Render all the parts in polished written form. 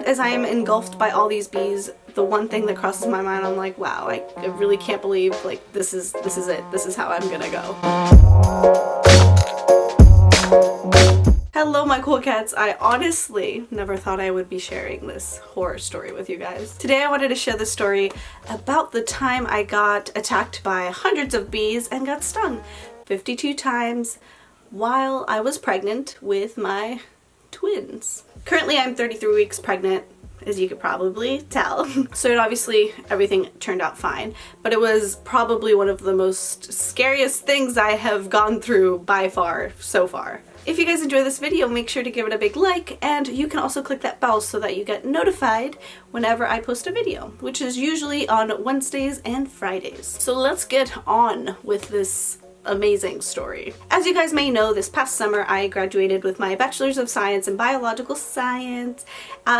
as I am engulfed by all these bees, the one thing that crosses my mind, I'm like, wow, I really can't believe, like, this is it. This is how I'm gonna go. Hello my cool cats. I honestly never thought I would be sharing this horror story with you guys. Today I wanted to share the story about the time I got attacked by hundreds of bees and got stung 52 times while I was pregnant with my twins. Currently I'm 33 weeks pregnant, as you could probably tell. So obviously everything turned out fine, but it was probably one of the most scariest things I have gone through by far so far. If you guys enjoy this video, make sure to give it a big like, and you can also click that bell so that you get notified whenever I post a video, which is usually on Wednesdays and Fridays. So let's get on with this amazing story. As you guys may know, this past summer I graduated with my Bachelor's of Science in Biological Science,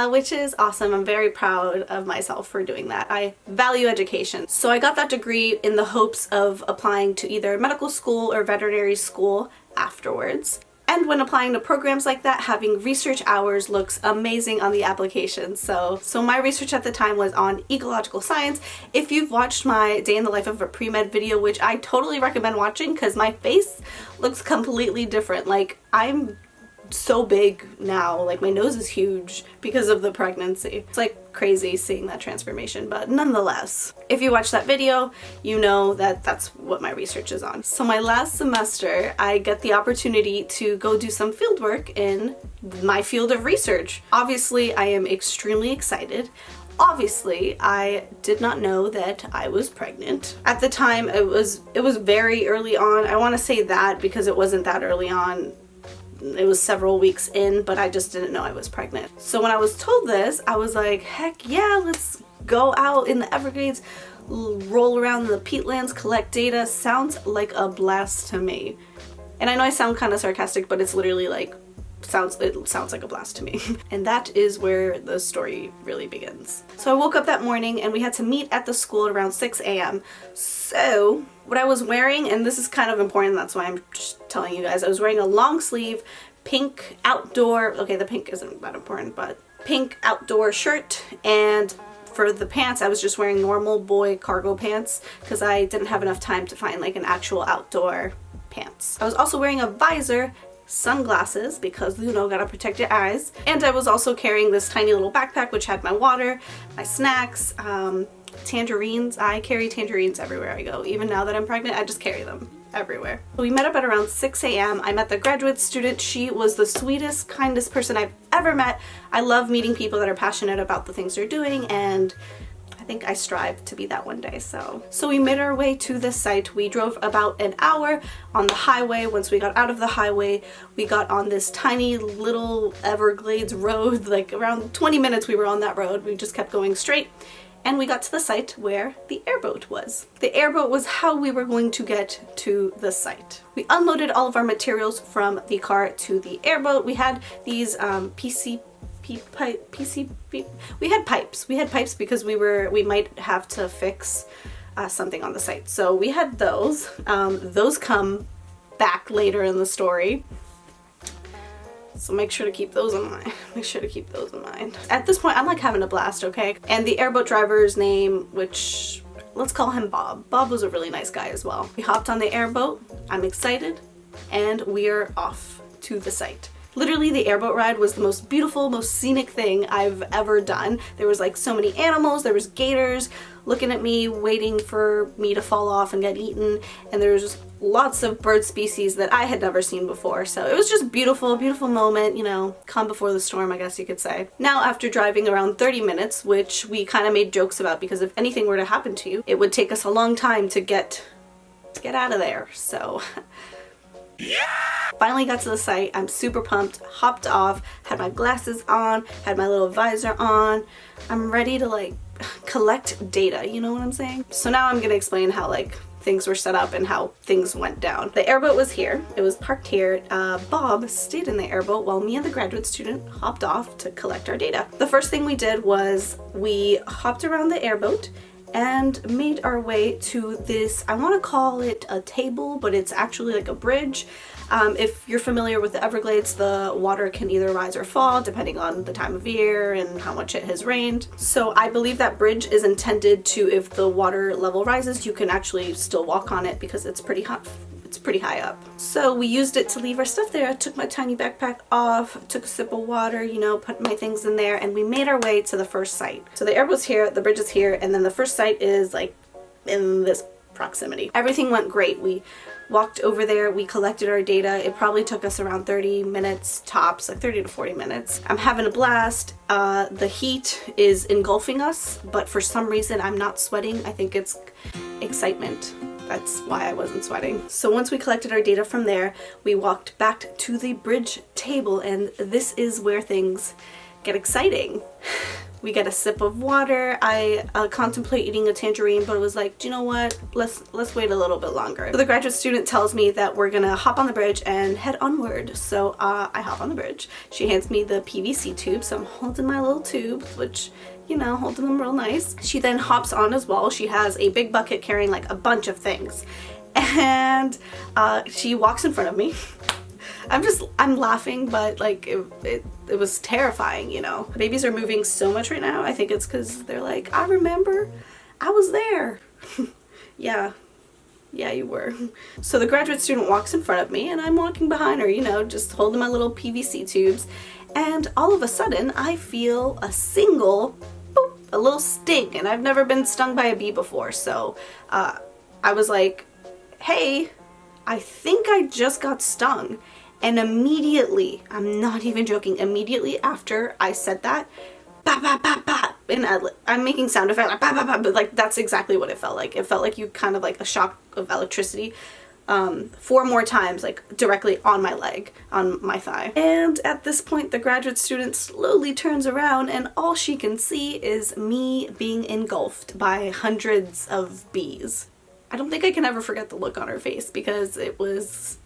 which is awesome. I'm very proud of myself for doing that. I value education. So I got that degree in the hopes of applying to either medical school or veterinary school afterwards. And when applying to programs like that, having research hours looks amazing on the application. So my research at the time was on ecological science. If you've watched my day in the life of a pre-med video, which I totally recommend watching because my face looks completely different. Like, I'm so big now, like my nose is huge because of the pregnancy. It's like crazy seeing that transformation, but nonetheless, if you watch that video, you know that that's what my research is on. So my last semester, I get the opportunity to go do some field work in my field of research. Obviously, I am extremely excited. Obviously, I did not know that I was pregnant. At the time, it was very early on. I want to say that because it wasn't that early on. It was several weeks in, but I just didn't know I was pregnant. So when I was told this, I was like, heck yeah, let's go out in the Everglades, roll around the peatlands, collect data. Sounds like a blast to me. And I know I sound kind of sarcastic, but it's literally like, it sounds like a blast to me. And that is where the story really begins. So I woke up that morning and we had to meet at the school at around 6 a.m. So what I was wearing, and this is kind of important, that's why I'm just telling you guys, I was wearing a long sleeve pink outdoor, okay, the pink isn't that important, but pink outdoor shirt, and for the pants I was just wearing normal boy cargo pants because I didn't have enough time to find like an actual outdoor pants. I was also wearing a visor, sunglasses because, you know, gotta protect your eyes, and I was also carrying this tiny little backpack which had my water, my snacks, tangerines. I carry tangerines everywhere I go. Even now that I'm pregnant, I just carry them everywhere. We met up at around 6 a.m. I met the graduate student. She was the sweetest, kindest person I've ever met. I love meeting people that are passionate about the things they're doing, and I think I strive to be that one day. So we made our way to the site. We drove about an hour on the highway. Once we got out of the highway, we got on this tiny little Everglades road. Like around 20 minutes we were on that road. We just kept going straight. And we got to the site where the airboat was. The airboat was how we were going to get to the site. We unloaded all of our materials from the car to the airboat. We had these we had pipes. We had pipes because we might have to fix something on the site. So we had those. Those come back later in the story. So make sure to keep those in mind. Make sure to keep those in mind. At this point, I'm like having a blast, okay? And the airboat driver's name, which, let's call him Bob. Bob was a really nice guy as well. We hopped on the airboat. I'm excited. And we're off to the site. Literally, the airboat ride was the most beautiful, most scenic thing I've ever done. There was like so many animals. There was gators looking at me, waiting for me to fall off and get eaten. And there was just lots of bird species that I had never seen before. So it was just beautiful, beautiful moment, you know, calm before the storm, I guess you could say. Now, after driving around 30 minutes, which we kind of made jokes about because if anything were to happen to you, it would take us a long time to get out of there. So yeah. Finally got to the site. I'm super pumped. Hopped off, had my glasses on, had my little visor on. I'm ready to like collect data, you know what I'm saying? So now I'm gonna explain how like things were set up and how things went down. The airboat was here. It was parked here. Bob stayed in the airboat while me and the graduate student hopped off to collect our data. The first thing we did was we hopped around the airboat and made our way to this, I want to call it a table, but it's actually like a bridge. If you're familiar with the Everglades, the water can either rise or fall depending on the time of year and how much it has rained. So I believe that bridge is intended to, if the water level rises, you can actually still walk on it because it's pretty hot. It's pretty high up. So we used it to leave our stuff there. I took my tiny backpack off, took a sip of water, you know, put my things in there, and we made our way to the first site. So the airboat's here, the bridge is here, and then the first site is like in this proximity. Everything went great. We walked over there, we collected our data. It probably took us around 30 minutes tops, like 30 to 40 minutes. I'm having a blast. The heat is engulfing us, but for some reason I'm not sweating. I think it's excitement. That's why I wasn't sweating. So once we collected our data from there, we walked back to the bridge table, and this is where things get exciting. We get a sip of water. I contemplate eating a tangerine, but it was like, do you know what? Let's wait a little bit longer. So the graduate student tells me that we're gonna hop on the bridge and head onward. So I hop on the bridge. She hands me the PVC tube, so I'm holding my little tubes, which, you know, holding them real nice. She then hops on as well. She has a big bucket carrying like a bunch of things. And she walks in front of me. I'm laughing, but like it was terrifying, you know. Babies are moving so much right now. I think it's because they're like, I remember, I was there. Yeah, you were. So the graduate student walks in front of me and I'm walking behind her, you know, just holding my little PVC tubes. And all of a sudden I feel a single, boop, a little sting. And I've never been stung by a bee before. So I was like, hey, I think I just got stung. And immediately, I'm not even joking, immediately after I said that, bah, bah, bah, bah, and I'm making sound effects like bah, bah, bah, but like that's exactly what it felt like. It felt like you kind of like a shock of electricity 4 more times, like directly on my leg, on my thigh. And at this point, the graduate student slowly turns around and all she can see is me being engulfed by hundreds of bees. I don't think I can ever forget the look on her face because it was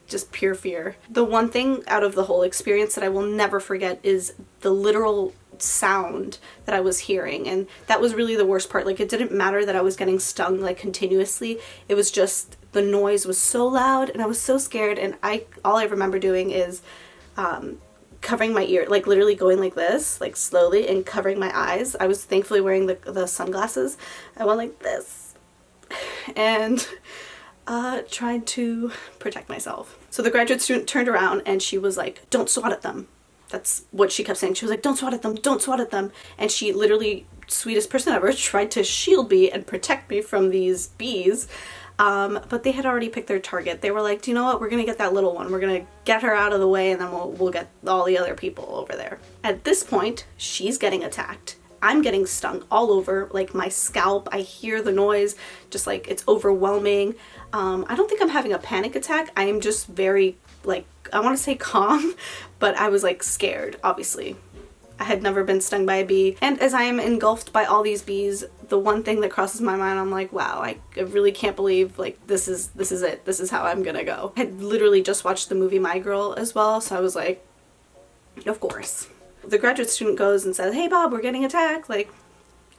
just pure fear. The one thing out of the whole experience that I will never forget is the literal sound that I was hearing, and that was really the worst part. Like, it didn't matter that I was getting stung like continuously. It was just the noise was so loud and I was so scared, and all I remember doing is covering my ear, like literally going like this, like slowly, and covering my eyes. I was thankfully wearing the sunglasses. I went like this and tried to protect myself. So the graduate student turned around and she was like, don't swat at them. That's what she kept saying. She was like, don't swat at them, don't swat at them. And she literally, sweetest person ever, tried to shield me and protect me from these bees. But they had already picked their target. They were like, do you know what? We're gonna get that little one. We're gonna get her out of the way and then we'll get all the other people over there. At this point, she's getting attacked. I'm getting stung all over, like my scalp. I hear the noise, just like it's overwhelming. I don't think I'm having a panic attack. I am just very, like, I want to say calm, but I was like scared, obviously. I had never been stung by a bee. And as I am engulfed by all these bees, the one thing that crosses my mind, I'm like, wow, I really can't believe, like, this is it. This is how I'm gonna go. I had literally just watched the movie My Girl as well, so I was like, of course. The graduate student goes and says, hey Bob, we're getting attacked. Like,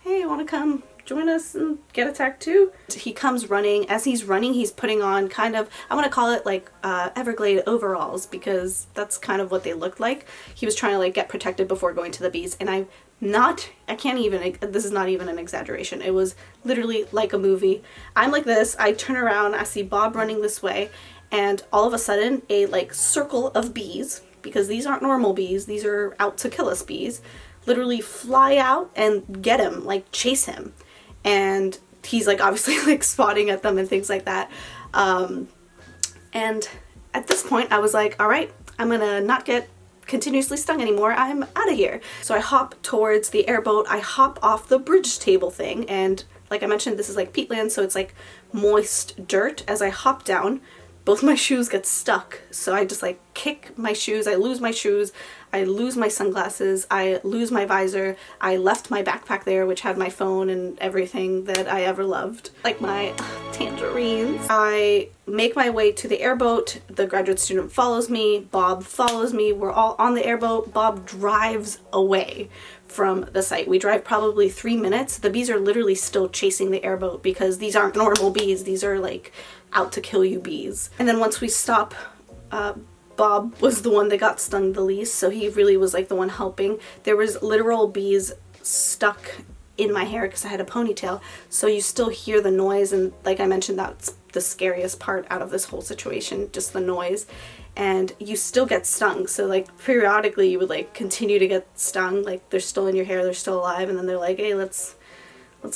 hey, you wanna come join us and get attacked too? He comes running. As he's running, he's putting on kind of, I want to call it like Everglade overalls, because that's kind of what they looked like. He was trying to like get protected before going to the bees, and I can't even, this is not even an exaggeration. It was literally like a movie. I'm like this, I turn around, I see Bob running this way, and all of a sudden a like circle of bees, because these aren't normal bees, these are out to kill us bees, literally fly out and get him, like chase him. And he's like obviously like spotting at them and things like that. And at this point I was like, all right, I'm gonna not get continuously stung anymore. I'm out of here. So I hop towards the airboat. I hop off the bridge table thing, and like I mentioned, this is like peatland, so it's like moist dirt. As I hop down, both my shoes get stuck, so I just like kick my shoes, I lose my shoes, I lose my sunglasses, I lose my visor, I left my backpack there which had my phone and everything that I ever loved, like my tangerines. I make my way to the airboat, the graduate student follows me, Bob follows me, we're all on the airboat. Bob drives away from the site. We drive probably 3 minutes. The bees are literally still chasing the airboat because these aren't normal bees, these are like out to kill you bees. And then once we stop Bob was the one that got stung the least, so he really was like the one helping. There was literal bees stuck in my hair because I had a ponytail, so you still hear the noise, and like I mentioned, that's the scariest part out of this whole situation, just the noise. And you still get stung, so like periodically you would like continue to get stung, like they're still in your hair, they're still alive, and then they're like, hey, let's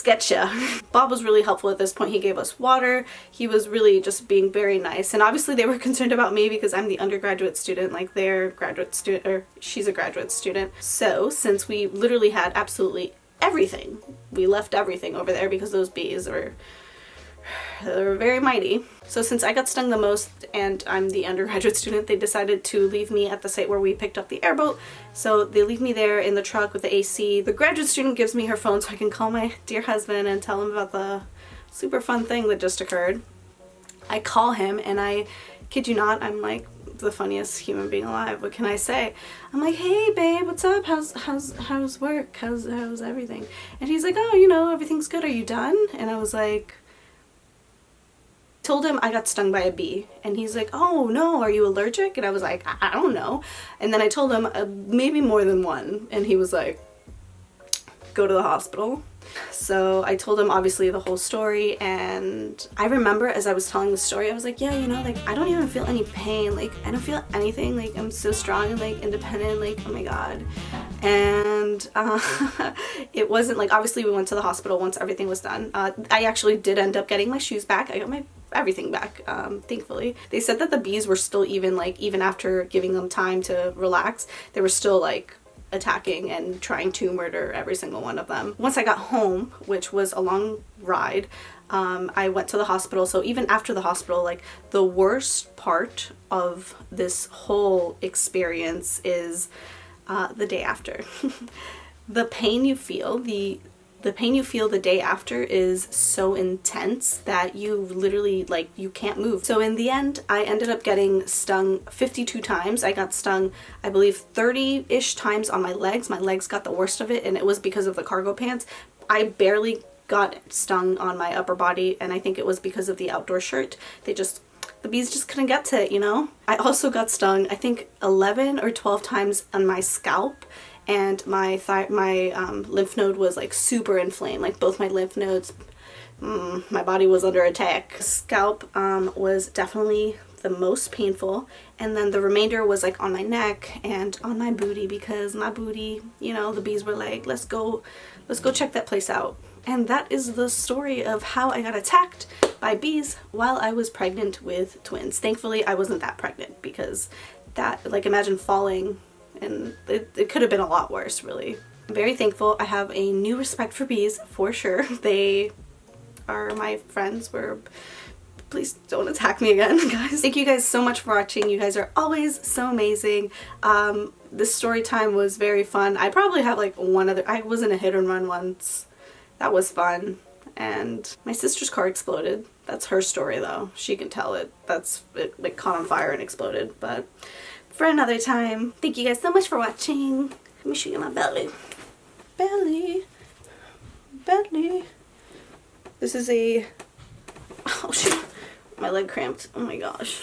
get ya. Bob was really helpful at this point. He gave us water. He was really just being very nice. And obviously they were concerned about me because I'm the undergraduate student, like they're graduate student, or she's a graduate student. So since we literally had absolutely everything, we left everything over there because those bees were very mighty. So since I got stung the most and I'm the undergraduate student, they decided to leave me at the site where we picked up the airboat. So they leave me there in the truck with the AC. The graduate student gives me her phone so I can call my dear husband and tell him about the super fun thing that just occurred. I call him and I kid you not, I'm like the funniest human being alive. What can I say? I'm like, hey babe, what's up? How's work? How's everything? And he's like, oh, you know, everything's good. Are you done? And I was like, told him I got stung by a bee, and he's like, oh no, are you allergic? And I was like, I don't know. And then I told him maybe more than one, and he was like, go to the hospital. So I told him obviously the whole story, and I remember as I was telling the story, I was like, yeah, you know, like I don't even feel any pain, like I don't feel anything, like I'm so strong and like independent, like oh my god. And it wasn't like, obviously we went to the hospital once everything was done. I actually did end up getting my shoes back. I got my everything back, thankfully. They said that the bees were still even after giving them time to relax, they were still like attacking and trying to murder every single one of them. Once I got home, which was a long ride, I went to the hospital. So even after the hospital, like the worst part of this whole experience is the day after. The pain you feel, the pain you feel the day after is so intense that you literally, like, you can't move. So in the end, I ended up getting stung 52 times. I got stung, I believe, 30-ish times on my legs. My legs got the worst of it, and it was because of the cargo pants. I barely got stung on my upper body, and I think it was because of the outdoor shirt. The bees just couldn't get to it, you know? I also got stung, I think, 11 or 12 times on my scalp, and my lymph node was like super inflamed, like both my lymph nodes, my body was under attack. Scalp was definitely the most painful, and then the remainder was like on my neck and on my booty, because my booty, you know, the bees were like, let's go check that place out. And that is the story of how I got attacked by bees while I was pregnant with twins. Thankfully I wasn't that pregnant, because that, like, imagine falling, and it could have been a lot worse, really. I'm very thankful. I have a new respect for bees, for sure. They are my friends. Please don't attack me again, guys. Thank you guys so much for watching. You guys are always so amazing. This story time was very fun. I probably have like one other. I was in a hit and run once. That was fun. And my sister's car exploded. That's her story though. She can tell it. It like caught on fire and exploded. But for another time. Thank you guys so much for watching. Let me show you my belly. Belly. This is a, oh shoot, my leg cramped. Oh my gosh.